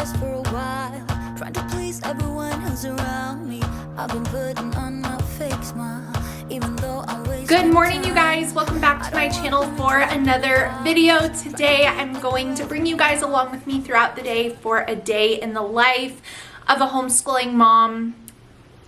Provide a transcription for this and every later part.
lost for a while, trying to please everyone who's around me. I've been putting on a fake smile, even though I'm wasting Good morning, time. you guys. Welcome back to my channel for another video. Today I'm going to bring you guys along with me throughout the day for a day in the life of a homeschooling mom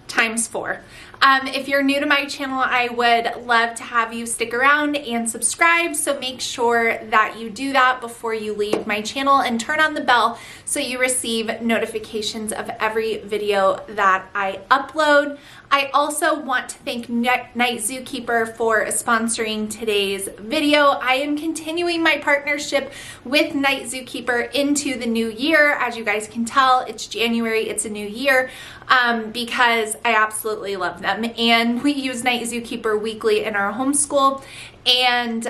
times 4. If you're new to my channel, I would love to have you stick around and subscribe, so make sure that you do that before you leave my channel and turn on the bell so you receive notifications of every video that I upload. I also want to thank Night Zookeeper for sponsoring today's video. I am continuing my partnership with Night Zookeeper into the new year. As you guys can tell, it's January, it's a new year, because I absolutely love them. And we use Night Zookeeper weekly in our homeschool. And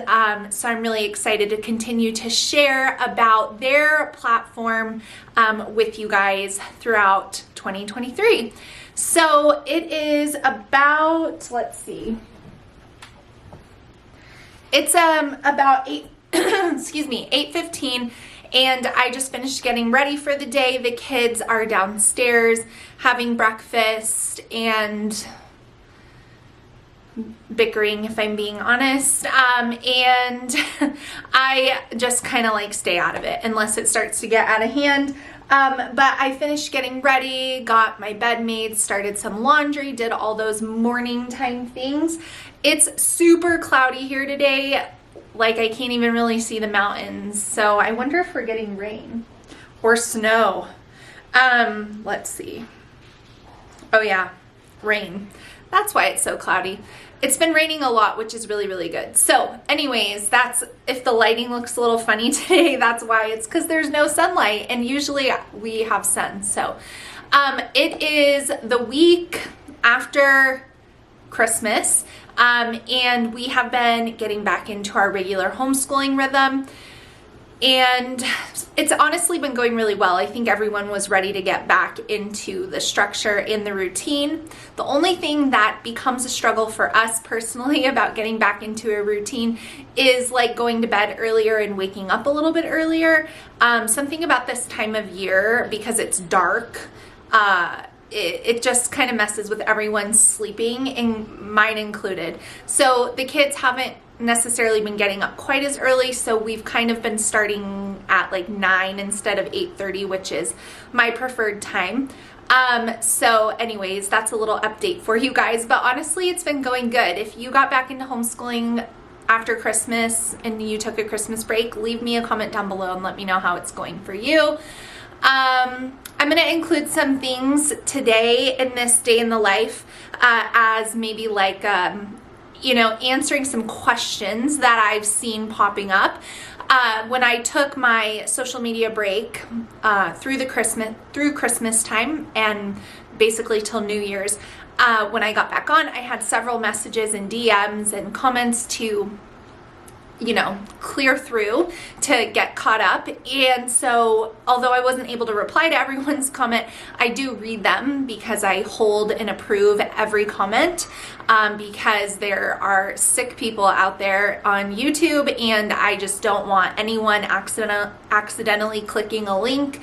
so I'm really excited to continue to share about their platform with you guys throughout 2023. So it is about, let's see, it's about 8:15, and I just finished getting ready for the day. The kids are downstairs having breakfast and bickering, if I'm being honest, and I just kind of like stay out of it unless it starts to get out of hand. But I finished getting ready, got my bed made, started some laundry, did all those morning time things. It's super cloudy here today. Like, I can't even really see the mountains. So I wonder if we're getting rain or snow. Let's see. Oh yeah, rain. That's why it's so cloudy. It's been raining a lot, which is really, really good. So anyways, that's, if the lighting looks a little funny today, that's why. It's because there's no sunlight, and usually we have sun. So it is the week after Christmas, and we have been getting back into our regular homeschooling rhythm. And it's honestly been going really well. I think everyone was ready to get back into the structure and the routine. The only thing that becomes a struggle for us personally about getting back into a routine is like going to bed earlier and waking up a little bit earlier. Something about this time of year, because it's dark, it just kind of messes with everyone's sleeping, and mine included. So the kids haven't necessarily been getting up quite as early, so we've kind of been starting at like 9 instead of 8:30, which is my preferred time. So anyways, that's a little update for you guys, but honestly, it's been going good. If you got back into homeschooling after Christmas and you took a Christmas break, leave me a comment down below and let me know how it's going for you. I'm going to include some things today in this day in the life, as maybe like, answering some questions that I've seen popping up. When I took my social media break through Christmas time and basically till New Year's, when I got back on, I had several messages and DMs and comments to clear through to get caught up. And so although I wasn't able to reply to everyone's comment, I do read them because I hold and approve every comment, because there are sick people out there on YouTube, and I just don't want anyone accidentally clicking a link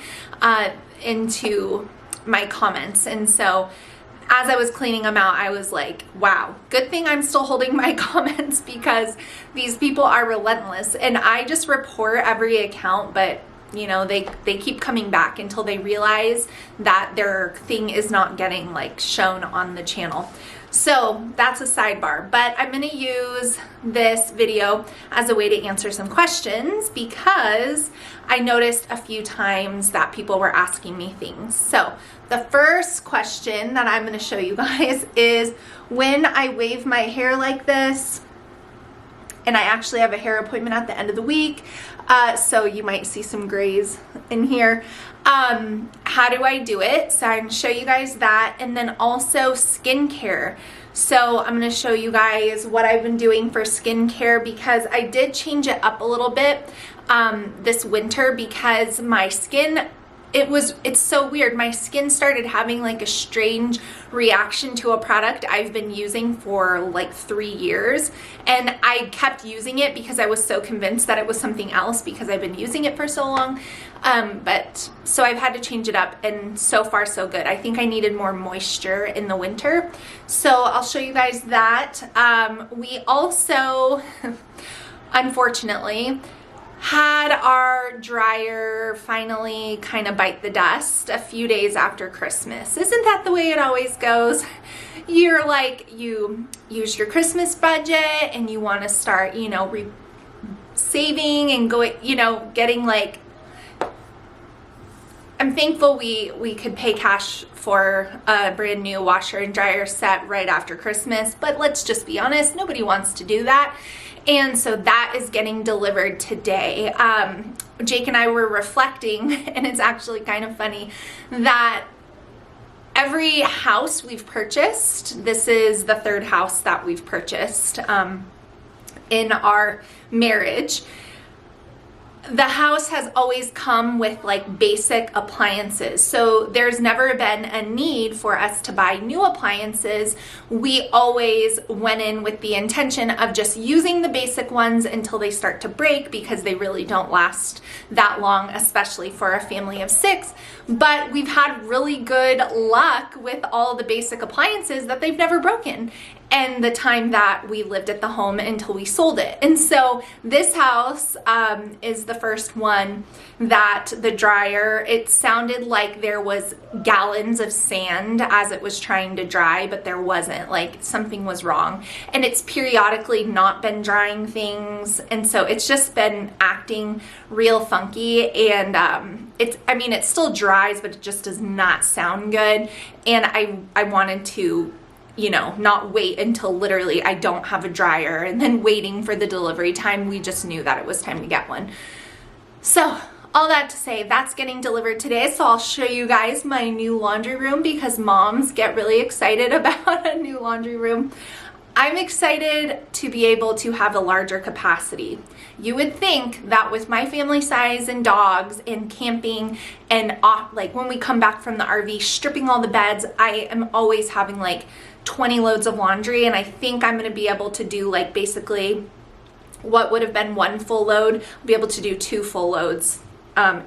into my comments. And so as I was cleaning them out, I was like, wow, good thing I'm still holding my comments, because these people are relentless. And I just report every account, but they keep coming back until they realize that their thing is not getting like shown on the channel. So that's a sidebar, but I'm going to use this video as a way to answer some questions, because I noticed a few times that people were asking me things. So the first question that I'm going to show you guys is when I wave my hair like this, and I actually have a hair appointment at the end of the week, so you might see some grays in here. How do I do it? So I'm going to show you guys that, and then also skincare. So I'm going to show you guys what I've been doing for skincare, because I did change it up a little bit this winter, because my skin it's so weird. My skin started having like a strange reaction to a product I've been using for like 3 years, and I kept using it because I was so convinced that it was something else because I've been using it for so long. But so I've had to change it up, and so far so good. I think I needed more moisture in the winter, so I'll show you guys that. We also unfortunately had our dryer finally kind of bite the dust a few days after Christmas. Isn't that the way it always goes? You're like, you use your Christmas budget and you want to start, you know, saving and going, you know, getting like, I'm thankful we could pay cash for a brand new washer and dryer set right after Christmas, but let's just be honest, nobody wants to do that. And so that is getting delivered today. Jake and I were reflecting, and it's actually kind of funny, that every house we've purchased, this is the 3rd house that we've purchased in our marriage, the house has always come with like basic appliances. So there's never been a need for us to buy new appliances. We always went in with the intention of just using the basic ones until they start to break, because they really don't last that long, especially for a family of 6. But we've had really good luck with all the basic appliances that they've never broken, and the time that we lived at the home until we sold it. And so this house is the first one that the dryer, it sounded like there was gallons of sand as it was trying to dry, but there wasn't. Like something was wrong, and it's periodically not been drying things, and so it's just been acting real funky. And I mean it still dries, but it just does not sound good. And I wanted to, you know, not wait until literally I don't have a dryer and then waiting for the delivery time. We just knew that it was time to get one. So all that to say, that's getting delivered today. So I'll show you guys my new laundry room, because moms get really excited about a new laundry room. I'm excited to be able to have a larger capacity. You would think that with my family size and dogs and camping and like when we come back from the RV, stripping all the beds, I am always having like 20 loads of laundry, and I think I'm going to be able to do like basically what would have been 1 full load, I'll be able to do 2 full loads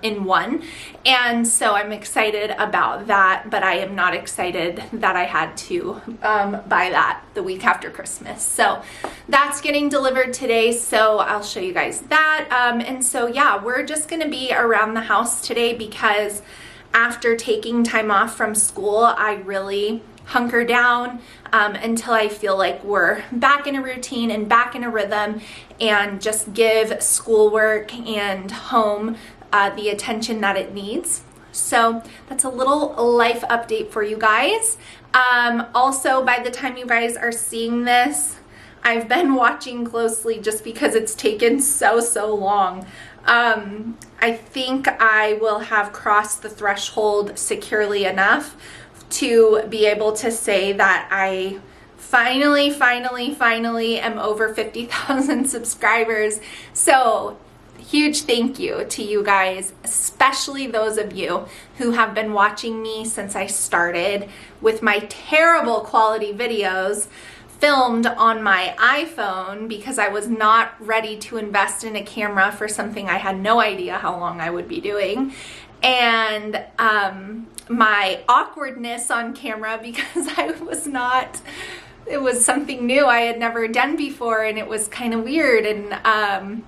in one. And so I'm excited about that, but I am not excited that I had to buy that the week after Christmas. So that's getting delivered today, so I'll show you guys that. And so yeah, we're just gonna be around the house today, because after taking time off from school, I really hunker down until I feel like we're back in a routine and back in a rhythm, and just give schoolwork and home the attention that it needs. So that's a little life update for you guys. Also, by the time you guys are seeing this, I've been watching closely just because it's taken so long. I think I will have crossed the threshold securely enough to be able to say that I finally am over 50,000 subscribers. So huge thank you to you guys, especially those of you who have been watching me since I started with my terrible quality videos filmed on my iPhone, because I was not ready to invest in a camera for something I had no idea how long I would be doing. And my awkwardness on camera, because it was something new I had never done before, and it was kind of weird, and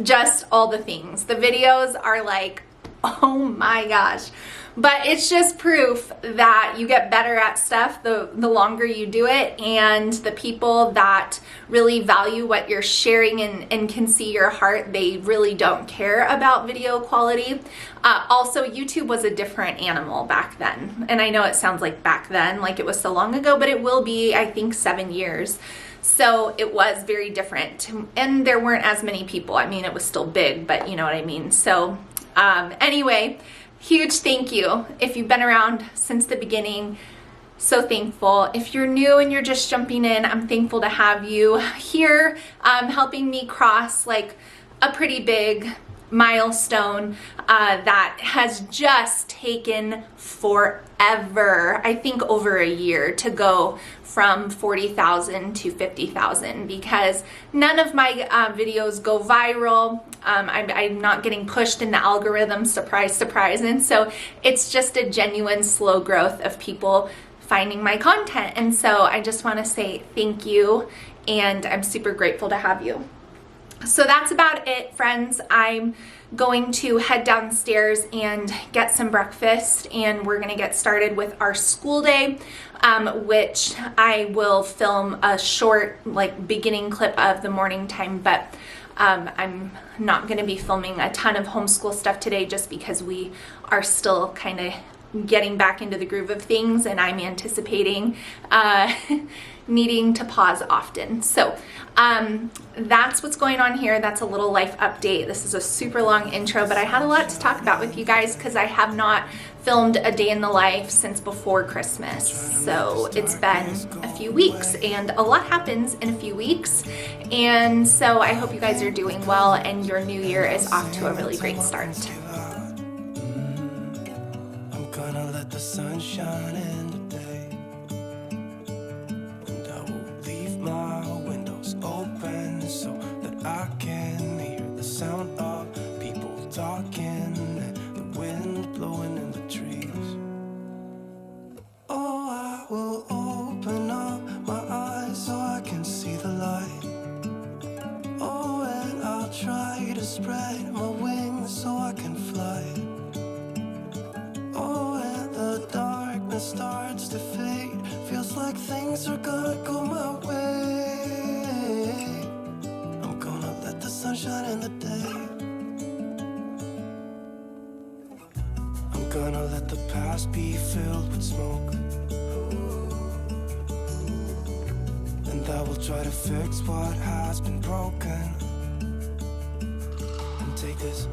just all the things. The videos are like, oh my gosh. But it's just proof that you get better at stuff the longer you do it, and the people that really value what you're sharing and can see your heart, they really don't care about video quality. Also, YouTube was a different animal back then. And I know it sounds like back then, like it was so long ago, but it will be, I think, 7 years. So it was very different, and there weren't as many people. I mean, it was still big, but you know what I mean. So anyway, huge thank you if you've been around since the beginning. So thankful. If you're new and you're just jumping in, I'm thankful to have you here, helping me cross like a pretty big milestone that has just taken forever. I think over a year to go from 40,000 to 50,000 because none of my videos go viral. I'm not getting pushed in the algorithm, surprise, surprise. And so it's just a genuine slow growth of people finding my content. And so I just want to say thank you, and I'm super grateful to have you. So that's about it, friends. I'm going to head downstairs and get some breakfast, and we're gonna get started with our school day, which I will film a short beginning clip of the morning time, but I'm not gonna be filming a ton of homeschool stuff today just because we are still kind of getting back into the groove of things, and I'm anticipating needing to pause often. So that's what's going on here. That's a little life update. This is a super long intro, but I had a lot to talk about with you guys because I have not filmed a day in the life since before Christmas. So it's been a few weeks, and a lot happens in a few weeks. And so I hope you guys are doing well and your new year is off to a really great start. Gonna let the sun shine in today, and I will leave my windows open so that I can hear the sound of people talking and the wind blowing in the trees. Oh, I will open up my eyes so I can see the light. Oh, and I'll try to spread my wings so I can fly. Starts to fade, feels like things are gonna go my way. I'm gonna let the sun shine in the day. I'm gonna let the past be filled with smoke, and I will try to fix what has been broken and take this.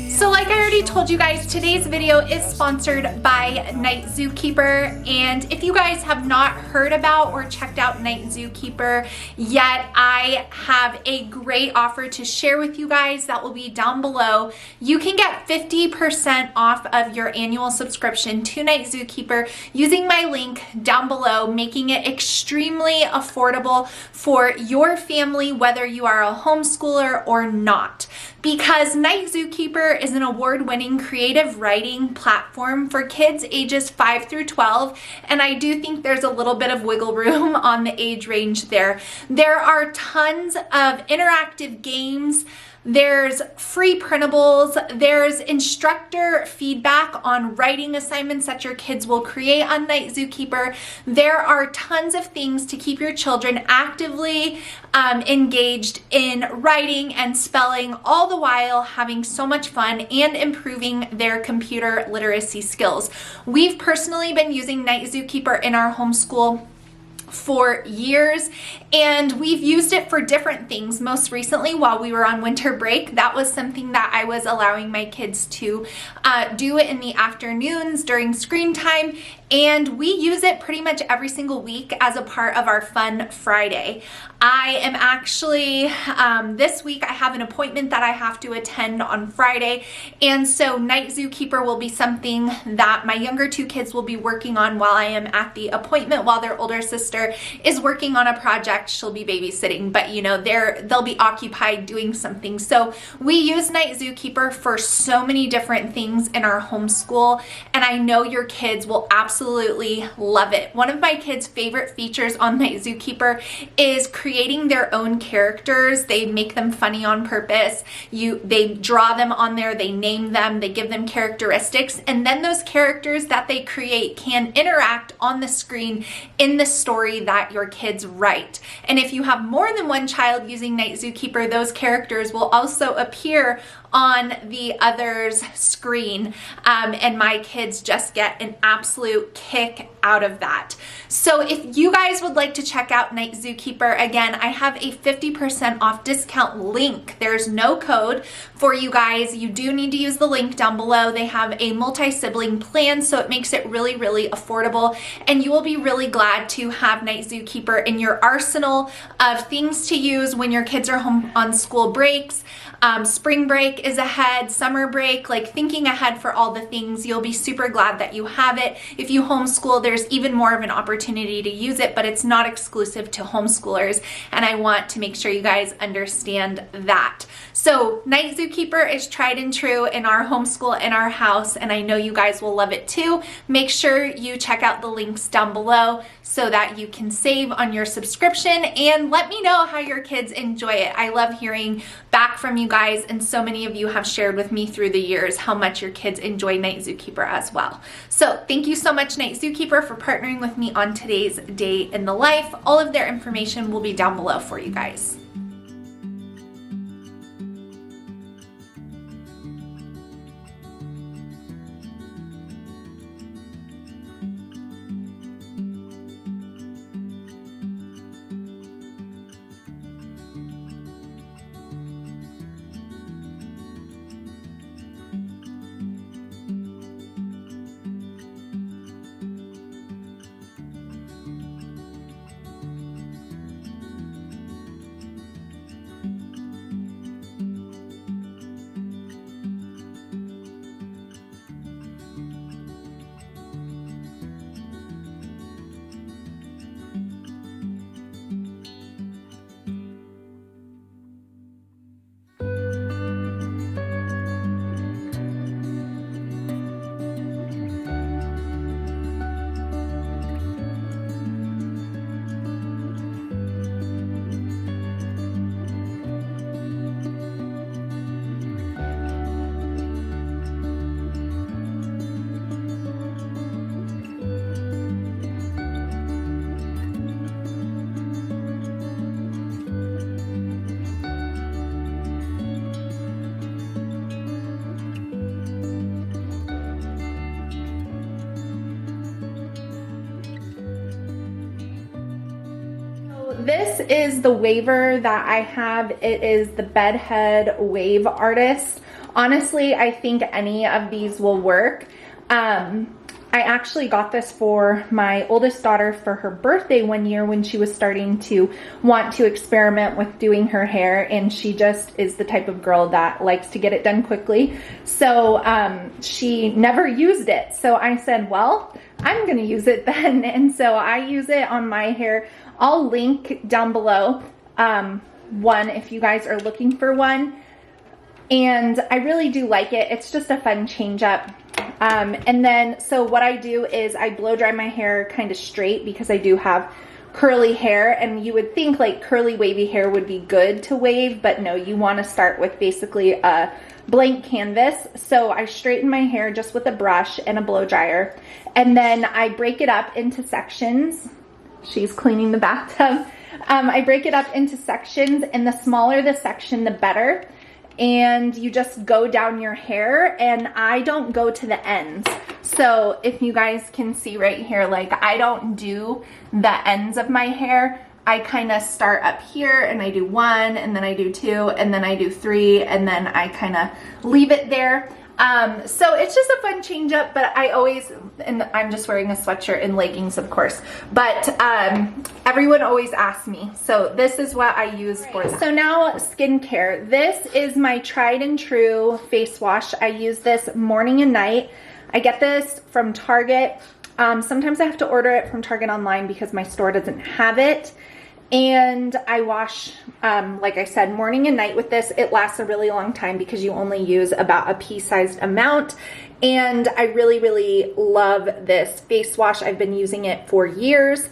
So like I already told you guys, today's video is sponsored by Night Zookeeper, and if you guys have not heard about or checked out Night Zookeeper yet, I have a great offer to share with you guys that will be down below. You can get 50% off of your annual subscription to Night Zookeeper using my link down below, making it extremely affordable for your family, whether you are a homeschooler or not. Because Night Zookeeper is an award-winning creative writing platform for kids ages 5 through 12, and I do think there's a little bit of wiggle room on the age range there. There are tons of interactive games. There's free printables, there's instructor feedback on writing assignments that your kids will create on Night Zookeeper. There are tons of things to keep your children actively engaged in writing and spelling, all the while having so much fun and improving their computer literacy skills. We've personally been using Night Zookeeper in our homeschool for years, and we've used it for different things. Most recently, while we were on winter break, that was something that I was allowing my kids to do it in the afternoons during screen time, and we use it pretty much every single week as a part of our Fun Friday. I am actually, this week I have an appointment that I have to attend on Friday, and so Night Zookeeper will be something that my younger two kids will be working on while I am at the appointment, while their older sister is working on a project. She'll be babysitting, but you know, they'll be occupied doing something. So we use Night Zookeeper for so many different things in our homeschool, and I know your kids will absolutely love it. One of my kids' favorite features on Night Zookeeper is creating their own characters. They make them funny on purpose. They draw them on there, they name them, they give them characteristics, and then those characters that they create can interact on the screen in the story that your kids write. And if you have more than one child using Night Zookeeper, those characters will also appear on the other's screen, and my kids just get an absolute kick out of that. So if you guys would like to check out Night Zookeeper, again, I have a 50% off discount link. There's no code for you guys. You do need to use the link down below. They have a multi-sibling plan, so it makes it really, really affordable, and you will be really glad to have Night Zookeeper in your arsenal of things to use when your kids are home on school breaks. Spring break is ahead, summer break, like thinking ahead for all the things. You'll be super glad that you have it. If you homeschool, there's even more of an opportunity to use it, but it's not exclusive to homeschoolers, and I want to make sure you guys understand that. So Night Zookeeper is tried and true in our homeschool, in our house, and I know you guys will love it too. Make sure you check out the links down below so that you can save on your subscription, and let me know how your kids enjoy it. I love hearing back from you guys, and so many of you have shared with me through the years how much your kids enjoy Night Zookeeper as well. So thank you so much, Night Zookeeper, for partnering with me on today's day in the life. All of their information will be down below for you guys. This is the waver that I have. It is the Bedhead Wave Artist. Honestly, I think any of these will work. I actually got this for my oldest daughter for her birthday one year when she was starting to want to experiment with doing her hair, and she just is the type of girl that likes to get it done quickly. So she never used it. So I said, well, I'm gonna use it then. And so I use it on my hair. I'll link down below one if you guys are looking for one. And I really do like it. It's just a fun change up. And then, so what I do is I blow dry my hair kind of straight because I do have curly hair, and you would think like curly wavy hair would be good to wave, but no, you want to start with basically a blank canvas. So I straighten my hair just with a brush and a blow dryer, and then I break it up into sections. She's cleaning the bathtub. I break it up into sections, and the smaller the section, the better. And you just go down your hair, and I don't go to the ends. So if you guys can see right here, like I don't do the ends of my hair. I kind of start up here and I do 1, and then I do 2, and then I do 3, and then I kind of leave it there. So it's just a fun change up, but I always, and I'm just wearing a sweatshirt and leggings, of course, but everyone always asks me. So this is what I use for that. So now skincare. This is my tried and true face wash. I use this morning and night. I get this from Target. Sometimes I have to order it from Target online because my store doesn't have it. And I wash, like I said, morning and night with this. It lasts a really long time because you only use about a pea-sized amount. And I really, really love this face wash. I've been using it for years.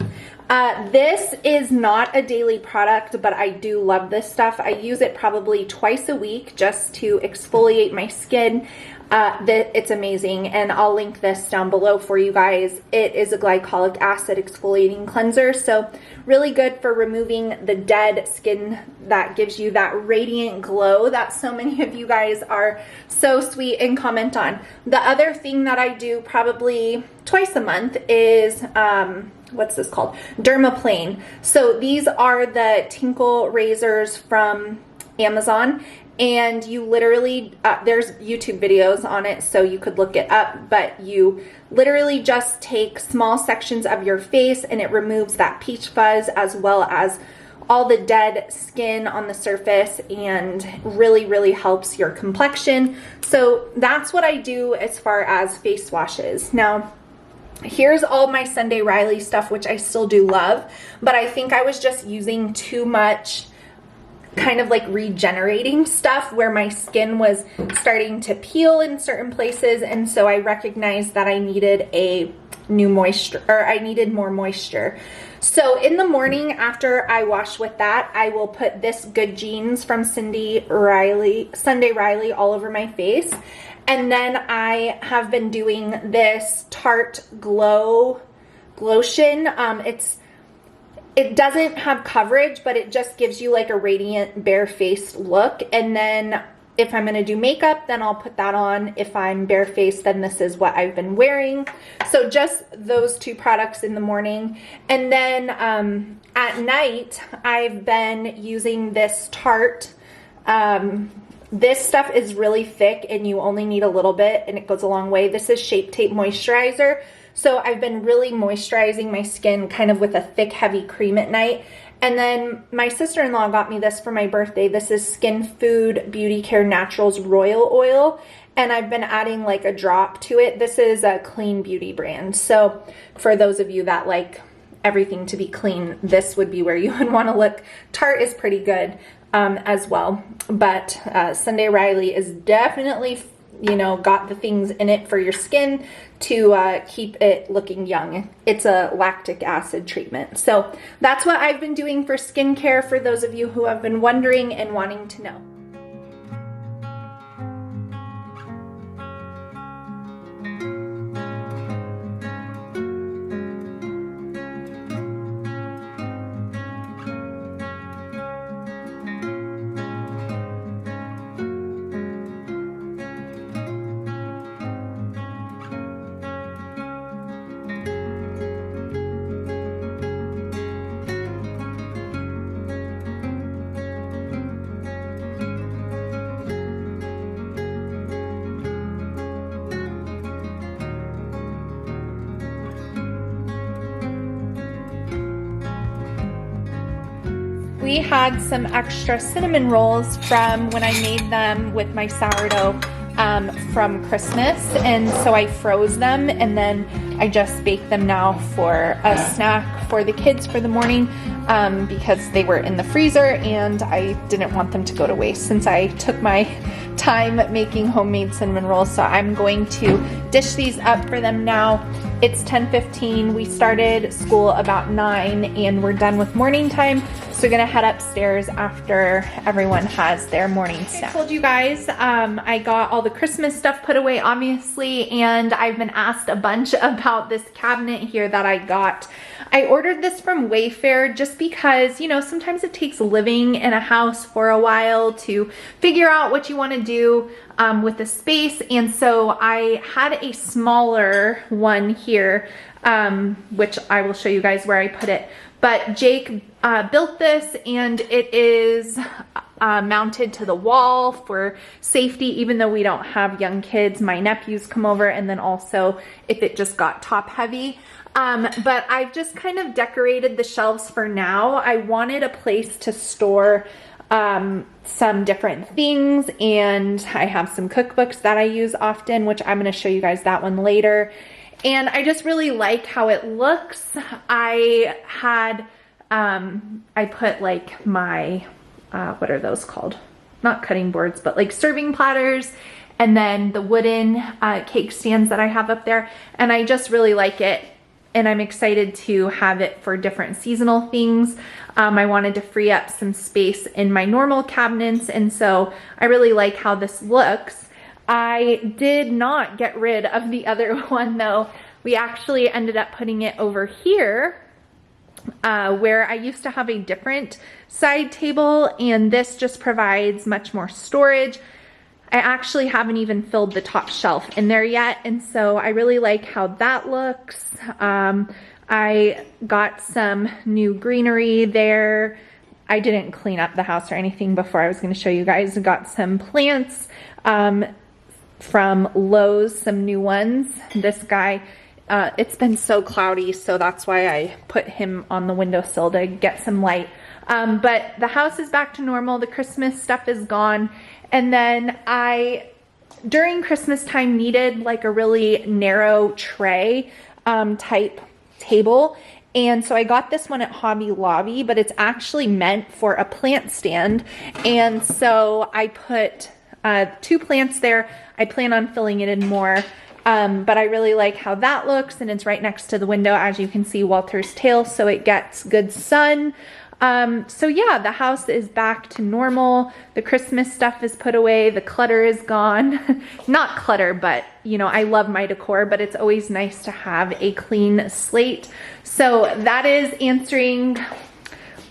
This is not a daily product, but I do love this stuff. I use it probably twice a week just to exfoliate my skin. It's amazing, and I'll link this down below for you guys. It is a glycolic acid exfoliating cleanser, so really good for removing the dead skin that gives you that radiant glow that so many of you guys are so sweet and comment on. The other thing that I do probably twice a month is what's this called? Dermaplane. So these are the Tinkle razors from Amazon, and you literally, there's YouTube videos on it, so you could look it up, but you literally just take small sections of your face and it removes that peach fuzz as well as all the dead skin on the surface and really helps your complexion. So that's what I do as far as face washes. Now, here's all my Sunday Riley stuff, which I still do love, but I think I was just using too much kind of like regenerating stuff where my skin was starting to peel in certain places, and so I recognized that I needed a new moisture, or I needed more moisture. So in the morning after I wash with that, I will put this Good Genes from Sunday Riley all over my face. And then I have been doing this Tarte Glotion. It doesn't have coverage, but it just gives you like a radiant bare-faced look. And then if I'm gonna do makeup, then I'll put that on. If I'm bare-faced, then this is what I've been wearing. So just those two products in the morning. And then at night, I've been using this Tarte. This stuff is really thick and you only need a little bit and it goes a long way. This is Shape Tape Moisturizer. So I've been really moisturizing my skin kind of with a thick, heavy cream at night. And then my sister-in-law got me this for my birthday. This is Skin Food Beauty Care Naturals Royal Oil. And I've been adding like a drop to it. This is a clean beauty brand. So for those of you that like everything to be clean, this would be where you would want to look. Tarte is pretty good as well. But Sunday Riley is definitely, you know, got the things in it for your skin to keep it looking young. It's a lactic acid treatment. So that's what I've been doing for skincare, for those of you who have been wondering and wanting to know. We had some extra cinnamon rolls from when I made them with my sourdough from Christmas, and so I froze them and then I just baked them now for a snack for the kids for the morning because they were in the freezer and I didn't want them to go to waste since I took my time making homemade cinnamon rolls. So I'm going to dish these up for them now. It's 10:15. We started school about 9 and we're done with morning time. So we're gonna head upstairs after everyone has their morning snack. I told you guys I got all the Christmas stuff put away, obviously, and I've been asked a bunch about this cabinet here that I got. I ordered this from Wayfair just because, you know, sometimes it takes living in a house for a while to figure out what you want to do with the space, and so I had a smaller one here, which I will show you guys where I put it. But Jake built this and it is mounted to the wall for safety, even though we don't have young kids. My nephews come over, and then also if it just got top heavy. But I've just kind of decorated the shelves for now. I wanted a place to store some different things, and I have some cookbooks that I use often, which I'm going to show you guys that one later. And I just really like how it looks. I had, I put like my, what are those called? Not cutting boards, but like serving platters, and then the wooden cake stands that I have up there. And I just really like it. And I'm excited to have it for different seasonal things. I wanted to free up some space in my normal cabinets, and so I really like how this looks. I did not get rid of the other one though. We actually ended up putting it over here where I used to have a different side table, and this just provides much more storage. I actually haven't even filled the top shelf in there yet, and so I really like how that looks. I got some new greenery there. I didn't clean up the house or anything before. I was going to show you guys. I got some plants from Lowe's, some new ones. This guy, it's been so cloudy, so that's why I put him on the windowsill to get some light. But the house is back to normal. The Christmas stuff is gone. And then I, during Christmas time, needed like a really narrow tray type table. And so I got this one at Hobby Lobby, but it's actually meant for a plant stand. And so I put 2 plants there. I plan on filling it in more. But I really like how that looks, and it's right next to the window, as you can see, Walter's tail, so it gets good sun. So yeah, the house is back to normal. The Christmas stuff is put away. The clutter is gone. Not clutter, but you know, I love my decor, but it's always nice to have a clean slate. So that is answering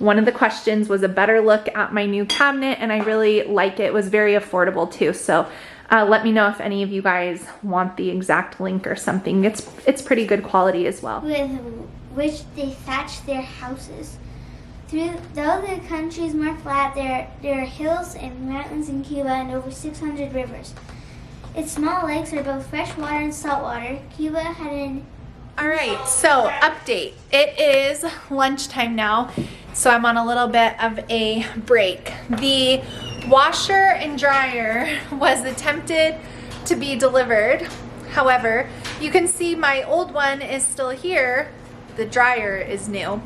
one of the questions, was a better look at my new cabinet, and I really like it. It was very affordable too. So let me know if any of you guys want the exact link or something. It's pretty good quality as well. With which they thatch their houses. Though the country is more flat, there are hills and mountains in Cuba and over 600 rivers. Its small lakes are both freshwater and saltwater. Cuba had an... All right, so update. It is lunchtime now, so I'm on a little bit of a break. The washer and dryer was attempted to be delivered. However, you can see my old one is still here. The dryer is new.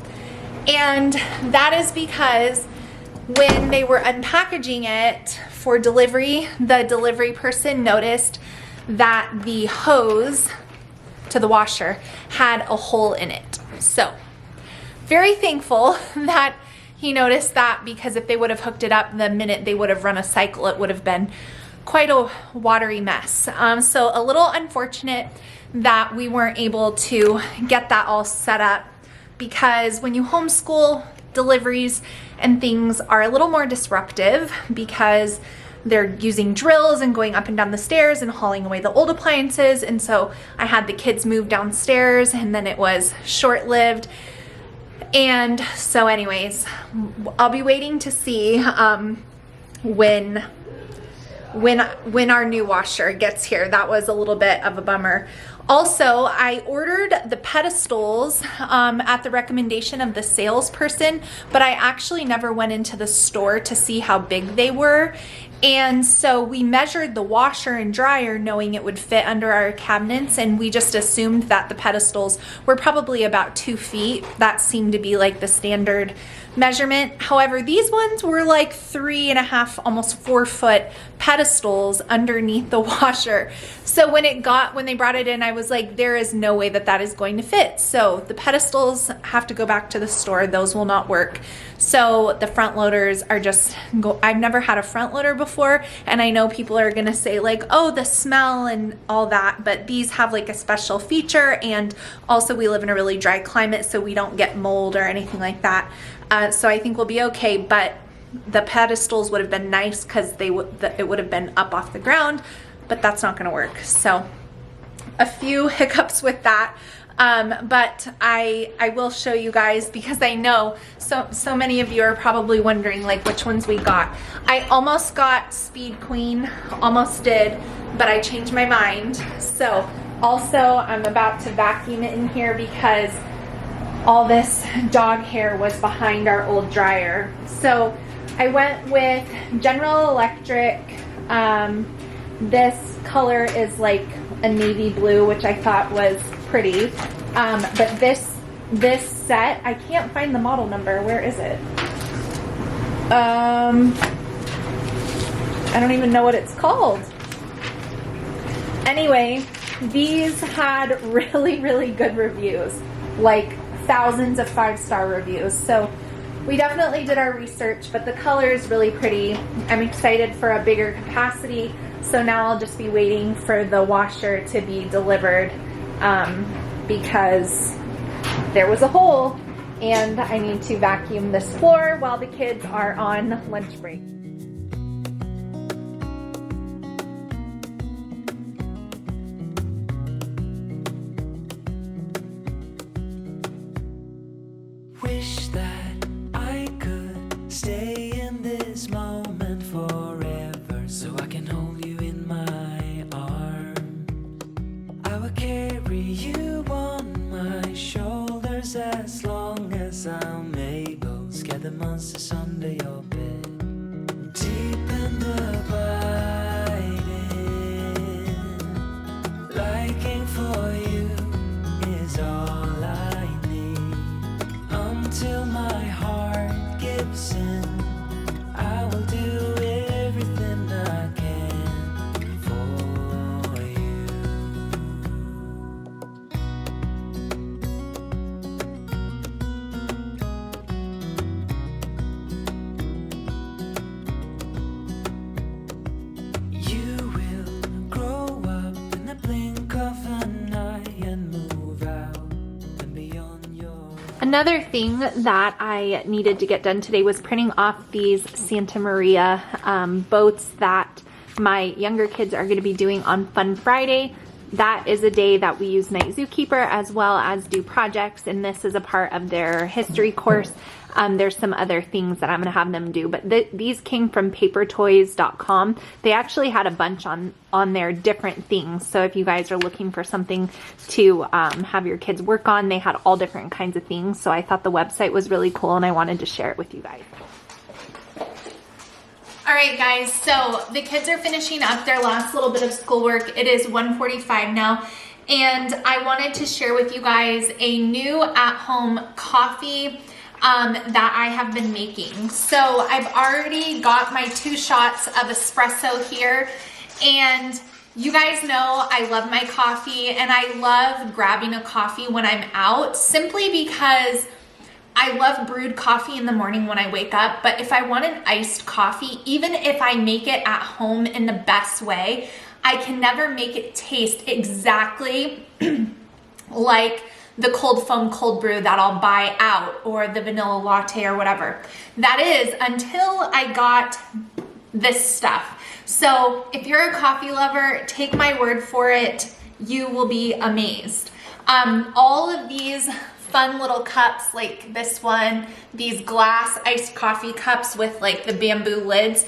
And that is because when they were unpackaging it for delivery, the delivery person noticed that the hose to the washer had a hole in it. So very thankful that he noticed that, because if they would have hooked it up the minute they would have run a cycle, it would have been quite a watery mess. So a little unfortunate that we weren't able to get that all set up, because when you homeschool, deliveries and things are a little more disruptive because they're using drills and going up and down the stairs and hauling away the old appliances. And so I had the kids move downstairs, and then it was short-lived. And so anyways, I'll be waiting to see when our new washer gets here. That was a little bit of a bummer. Also, I ordered the pedestals at the recommendation of the salesperson, but I actually never went into the store to see how big they were. And so we measured the washer and dryer knowing it would fit under our cabinets, and we just assumed that the pedestals were probably about 2 feet. That seemed to be like the standard measurement. However, these ones were like 3.5, almost 4 foot pedestals underneath the washer. So when they brought it in, I was like, there is no way that that is going to fit. So the pedestals have to go back to the store. Those will not work. So the front loaders are just, I've never had a front loader before, and I know people are gonna say like, oh, the smell and all that, but these have like a special feature, and also we live in a really dry climate, so we don't get mold or anything like that. So I think we'll be okay, but the pedestals would have been nice because it would have been up off the ground, but that's not gonna work. So a few hiccups with that. But I will show you guys, because I know so many of you are probably wondering like which ones we got. I almost got Speed Queen, almost did, but I changed my mind. So also I'm about to vacuum it in here because all this dog hair was behind our old dryer. So I went with General Electric. This color is like a navy blue, which I thought was pretty. But this set, I can't find the model number. Where is it? I don't even know what it's called. Anyway, these had really, really good reviews, like thousands of 5-star reviews. So we definitely did our research, but the color is really pretty. I'm excited for a bigger capacity. So now I'll just be waiting for the washer to be delivered, because there was a hole and I need to vacuum this floor while the kids are on lunch break. Wish that I could stay in this moment forever, so I can hold you in my arms. I will carry you on my shoulders as long as I'm able. gather monsters under your bed. Deep and abiding, liking for you is all I need. Until my heart gives in, I will do everything I can for you. You will grow up in the blink of an eye and move out and beyond your... Another thing that I needed to get done today was printing off these Santa Maria boats that my younger kids are going to be doing on Fun Friday. That is a day that we use Night Zookeeper as well as do projects, and this is a part of their history course. There's some other things that I'm going to have them do, but these came from papertoys.com. They actually had a bunch on their different things, so if you guys are looking for something to have your kids work on, they had all different kinds of things, so I thought the website was really cool and I wanted to share it with you guys. All right, guys, so the kids are finishing up their last little bit of schoolwork. It is 1:45 now, and I wanted to share with you guys a new at-home coffee that I have been making. So I've already got my 2 shots of espresso here, and you guys know I love my coffee, and I love grabbing a coffee when I'm out, simply because I love brewed coffee in the morning when I wake up, but if I want an iced coffee, even if I make it at home in the best way, I can never make it taste exactly like the cold foam cold brew that I'll buy out, or the vanilla latte or whatever. That is until I got this stuff. So if you're a coffee lover, take my word for it, you will be amazed. All of these fun little cups, like this one, these glass iced coffee cups with like the bamboo lids,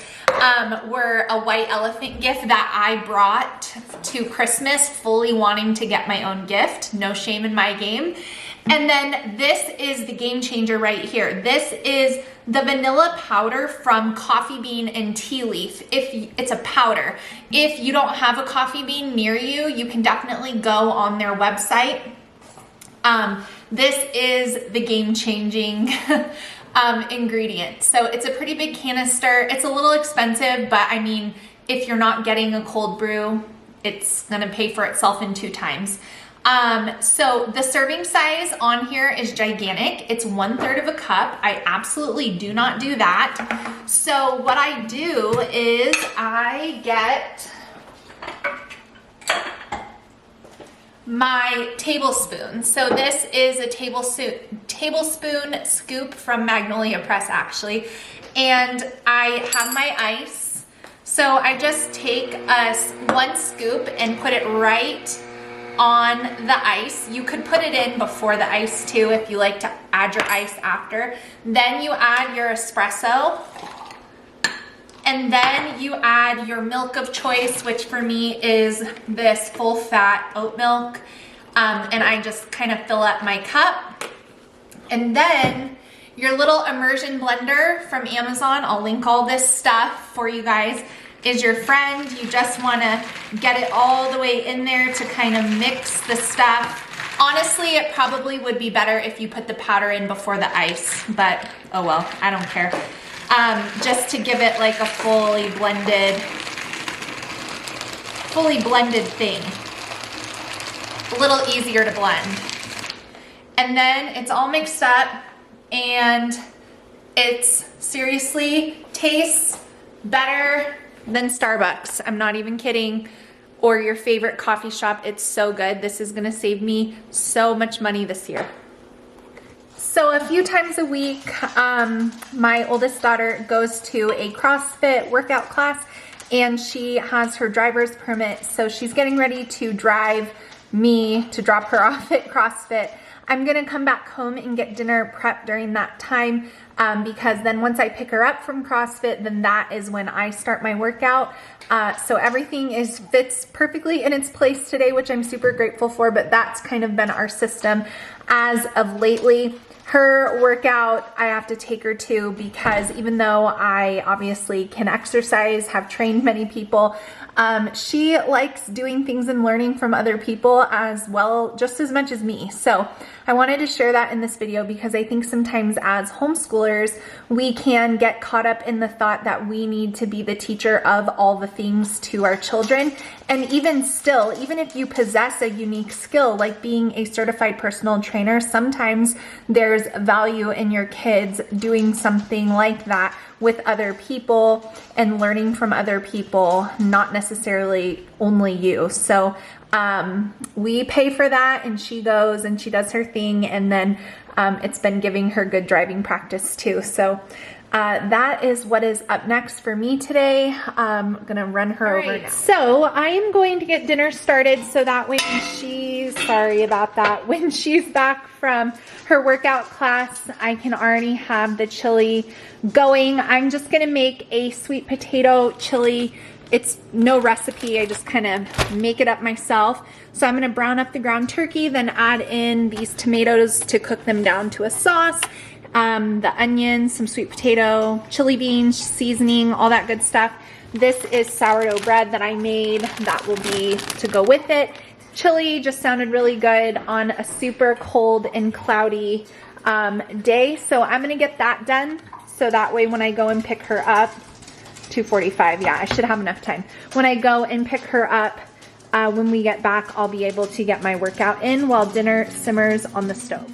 were a white elephant gift that I brought to Christmas, fully wanting to get my own gift. No shame in my game. And then this is the game changer right here. This is the vanilla powder from Coffee Bean and Tea Leaf. It's a powder. If you don't have a coffee bean near you, you can definitely go on their website. This is the game-changing ingredient. So it's a pretty big canister. It's a little expensive, but I mean, if you're not getting a cold brew, it's gonna pay for itself in 2 times. So the serving size on here is gigantic. It's 1/3 of a cup. I absolutely do not do that. So what I do is I get my tablespoon. So this is a tablespoon scoop from Magnolia Press, actually. And I have my ice. So I just take 1 scoop and put it right on the ice. You could put it in before the ice too if you like to add your ice after. Then you add your espresso. And then you add your milk of choice, which for me is this full fat oat milk. And I just kind of fill up my cup. And then your little immersion blender from Amazon, I'll link all this stuff for you guys, is your friend. You just want to get it all the way in there to kind of mix the stuff. Honestly, it probably would be better if you put the powder in before the ice, but oh well, I don't care. Just to give it like a fully blended thing. A little easier to blend. And then it's all mixed up, and it's seriously tastes better than Starbucks. I'm not even kidding. Or your favorite coffee shop. It's so good. This is gonna save me so much money this year. So a few times a week, my oldest daughter goes to a CrossFit workout class, and she has her driver's permit, so she's getting ready to drive me to drop her off at CrossFit. I'm gonna come back home and get dinner prep during that time, because then once I pick her up from CrossFit, then that is when I start my workout. So everything fits perfectly in its place today, which I'm super grateful for, but that's kind of been our system as of lately. her workout I have to take her to, because even though I obviously can exercise, have trained many people, she likes doing things and learning from other people as well, just as much as me. So I wanted to share that in this video because I think sometimes as homeschoolers, we can get caught up in the thought that we need to be the teacher of all the things to our children. And even still, even if you possess a unique skill like being a certified personal trainer, sometimes there's value in your kids doing something like that with other people and learning from other people, not necessarily only you. So we pay for that, and she goes and she does her thing, and then it's been giving her good driving practice too. So that is what is up next for me today. I'm gonna run her over now. So I am going to get dinner started so that when she's, sorry about that, when she's back from her workout class, I can already have the chili going. I'm just gonna make a sweet potato chili. It's no recipe, I just kind of make it up myself. So I'm gonna brown up the ground turkey, then add in these tomatoes to cook them down to a sauce. The onions, some sweet potato, chili beans, seasoning, all that good stuff. This is sourdough bread that I made that will be to go with it. Chili just sounded really good on a super cold and cloudy day. So I'm gonna get that done so that way when I go and pick her up, 2:45, yeah, I should have enough time. When I go and pick her up, when we get back, I'll be able to get my workout in while dinner simmers on the stove.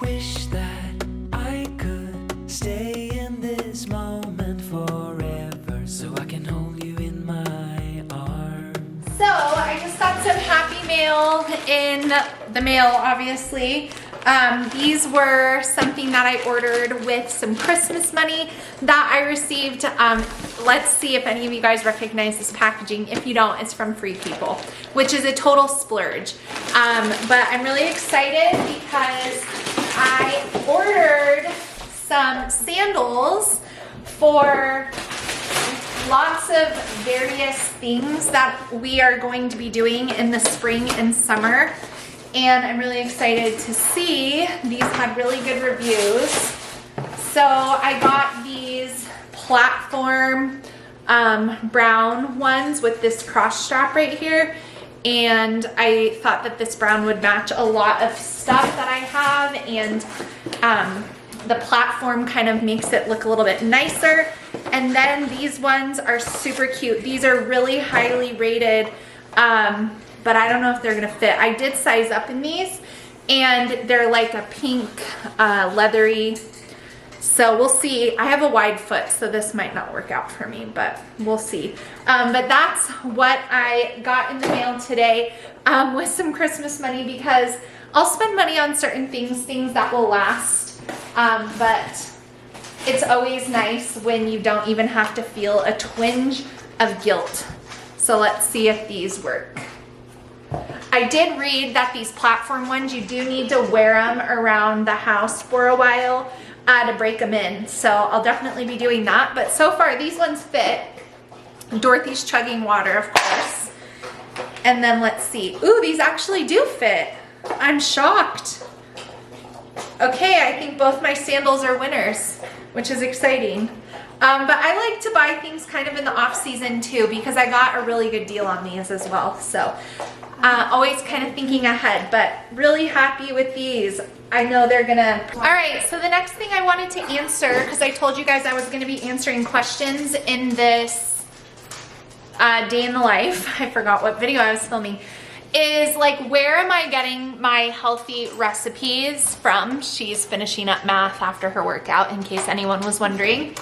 Wish that I could stay in this moment forever, so I can hold you in my arms. So I just got some Happy Mail in the mail, obviously. These were something that I ordered with some Christmas money that I received. Let's see if any of you guys recognize this packaging. If you don't, it's from Free People, which is a total splurge. But I'm really excited because I ordered some sandals for lots of various things that we are going to be doing in the spring and summer. And I'm really excited to see. These had really good reviews. So I got these platform brown ones with this cross strap right here. And I thought that this brown would match a lot of stuff that I have, and the platform kind of makes it look a little bit nicer. And then these ones are super cute. These are really highly rated, but I don't know if they're gonna fit. I did size up in these, and they're like a pink leathery. So we'll see. I have a wide foot, so this might not work out for me, but we'll see. But that's what I got in the mail today with some Christmas money, because I'll spend money on certain things that will last. But it's always nice when you don't even have to feel a twinge of guilt. So let's see if these work. I did read that these platform ones, you do need to wear them around the house for a while to break them in. So I'll definitely be doing that. But so far these ones fit. Dorothy's chugging water, of course. And then let's see. Ooh, these actually do fit. I'm shocked. Okay, I think both my sandals are winners, which is exciting. But I like to buy things kind of in the off season too, because I got a really good deal on these as well. So always kind of thinking ahead, but really happy with these. I know they're gonna. All right, so the next thing I wanted to answer, because I told you guys I was gonna be answering questions in this day in the life, I forgot what video I was filming, is like, where am I getting my healthy recipes from? She's finishing up math after her workout, in case anyone was wondering.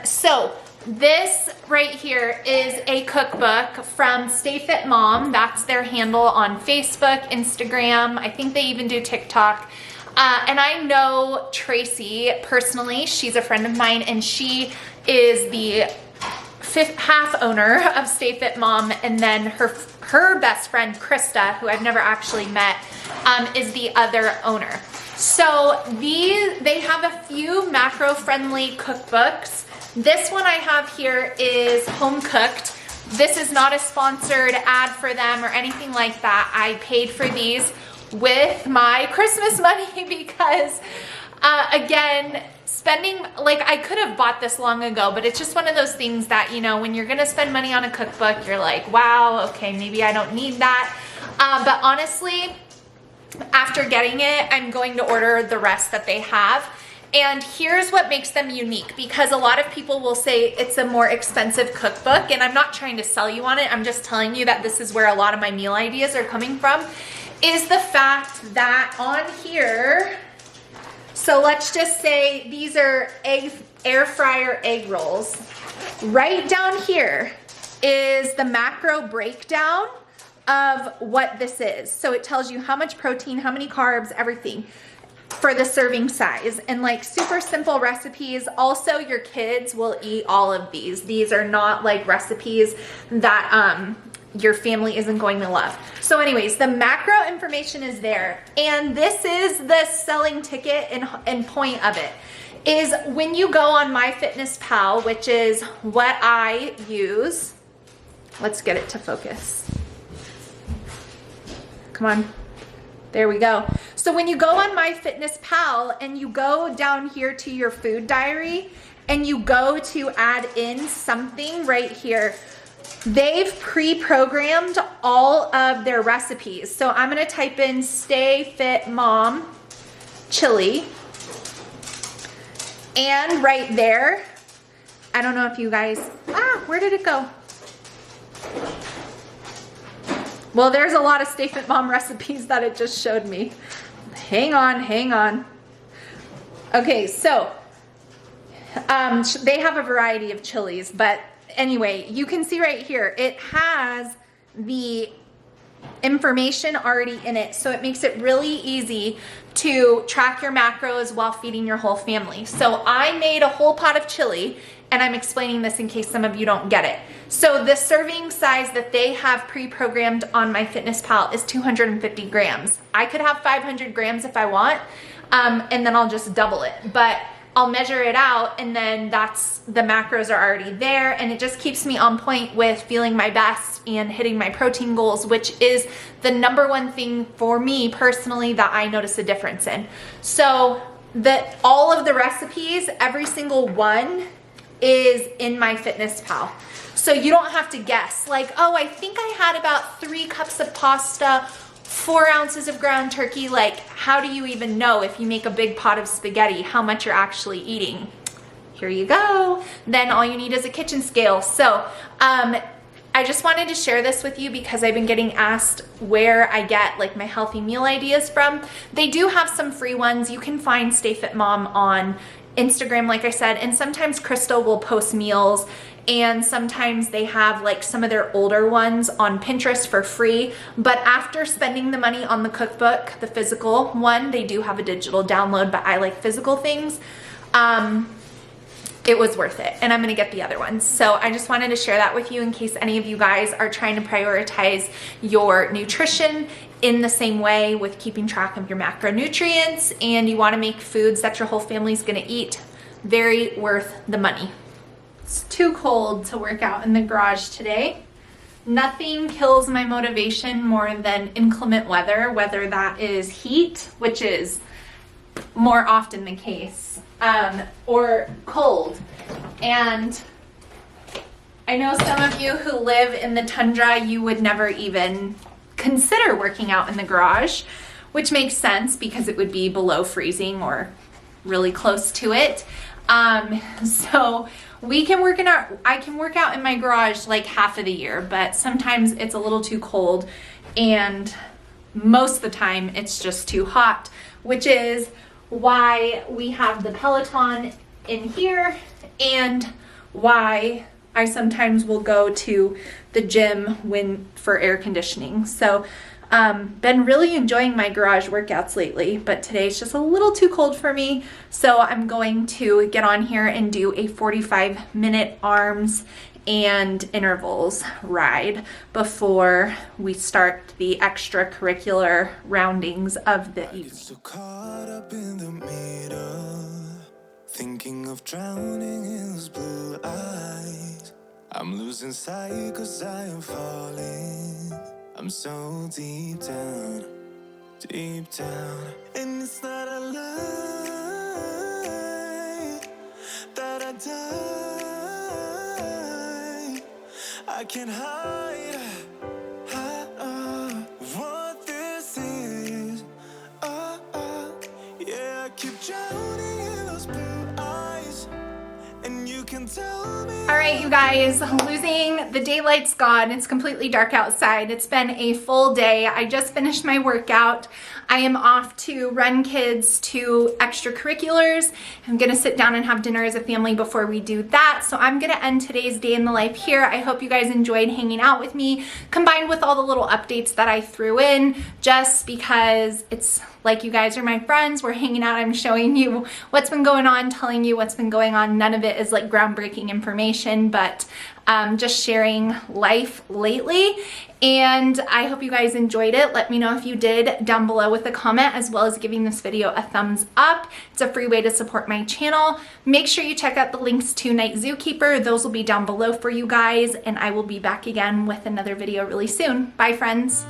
So this right here is a cookbook from Stay Fit Mom. That's their handle on Facebook, Instagram. I think they even do TikTok. And I know Tracy personally. She's a friend of mine, and she is the half owner of Stay Fit Mom, and then her best friend Krista, who I've never actually met, is the other owner. So they have a few macro-friendly cookbooks. This one I have here is Home Cooked. This is not a sponsored ad for them or anything like that. I paid for these with my Christmas money because, again, spending, like, I could have bought this long ago, but it's just one of those things that, you know, when you're gonna spend money on a cookbook, you're like, wow, okay, maybe I don't need that. But honestly, after getting it, I'm going to order the rest that they have. And here's what makes them unique, because a lot of people will say it's a more expensive cookbook, and I'm not trying to sell you on it. I'm just telling you that this is where a lot of my meal ideas are coming from, is the fact that on here, so let's just say these are air fryer egg rolls. Right down here is the macro breakdown of what this is. So it tells you how much protein, how many carbs, everything for the serving size, and like super simple recipes. Also, your kids will eat all of these. These are not like recipes that your family isn't going to love. So anyways, the macro information is there, and this is the selling ticket and point of it, is when you go on MyFitnessPal, which is what I use. Let's get it to focus. Come on. There we go. So when you go on MyFitnessPal and you go down here to your food diary and you go to add in something right here, they've pre-programmed all of their recipes. So I'm gonna type in Stay Fit Mom chili, and right there, I don't know if you guys, where did it go? Well, there's a lot of Stay Fit Mom recipes that it just showed me. Hang on. Okay, so they have a variety of chilies, but anyway, you can see right here, it has the information already in it, so it makes it really easy to track your macros while feeding your whole family. So I made a whole pot of chili, and I'm explaining this in case some of you don't get it. So the serving size that they have pre-programmed on MyFitnessPal is 250 grams. I could have 500 grams if I want, and then I'll just double it. But I'll measure it out, and then the macros are already there, and it just keeps me on point with feeling my best and hitting my protein goals, which is the number one thing for me personally that I notice a difference in. So all of the recipes, every single one is in MyFitnessPal. So you don't have to guess, like, oh, I think I had about 3 cups of pasta, 4 ounces of ground turkey. Like, how do you even know if you make a big pot of spaghetti how much you're actually eating? Here you go. Then all you need is a kitchen scale. So I just wanted to share this with you because I've been getting asked where I get like my healthy meal ideas from. They do have some free ones. You can find Stay Fit Mom on Instagram, like I said, and sometimes Crystal will post meals, and sometimes they have like some of their older ones on Pinterest for free. But after spending the money on the cookbook, the physical one, they do have a digital download, but I like physical things. It was worth it, and I'm gonna get the other ones. So I just wanted to share that with you in case any of you guys are trying to prioritize your nutrition in the same way with keeping track of your macronutrients, and you wanna make foods that your whole family's gonna eat. Very worth the money. It's too cold to work out in the garage today. Nothing kills my motivation more than inclement weather, whether that is heat, which is more often the case, or cold. And I know some of you who live in the tundra, you would never even consider working out in the garage, which makes sense because it would be below freezing or really close to it. So I can work out in my garage like half of the year, but sometimes it's a little too cold, and most of the time it's just too hot, which is why we have the Peloton in here and why I sometimes will go to the gym for air conditioning. So been really enjoying my garage workouts lately, but today's just a little too cold for me. So I'm going to get on here and do a 45-minute arms and intervals ride before we start the extracurricular roundings of the evening. So caught up in the middle, thinking of drowning in those blue eyes. I'm losing sight 'cause I am falling. I'm so deep down, and it's not a lie that I die. I can't hide what this is. Yeah, I keep drowning in those blue eyes, and you can tell me. All right, you guys, losing the daylight's gone. It's completely dark outside. It's been a full day. I just finished my workout. I am off to run kids to extracurriculars. I'm gonna sit down and have dinner as a family before we do that. So I'm gonna end today's day in the life here. I hope you guys enjoyed hanging out with me, combined with all the little updates that I threw in, just because it's like you guys are my friends. We're hanging out. I'm showing you what's been going on, telling you what's been going on. None of it is like groundbreaking information, but just sharing life lately. And I hope you guys enjoyed it. Let me know if you did down below with a comment, as well as giving this video a thumbs up. It's a free way to support my channel. Make sure you check out the links to Night Zookeeper. Those will be down below for you guys, and I will be back again with another video really soon. Bye, friends.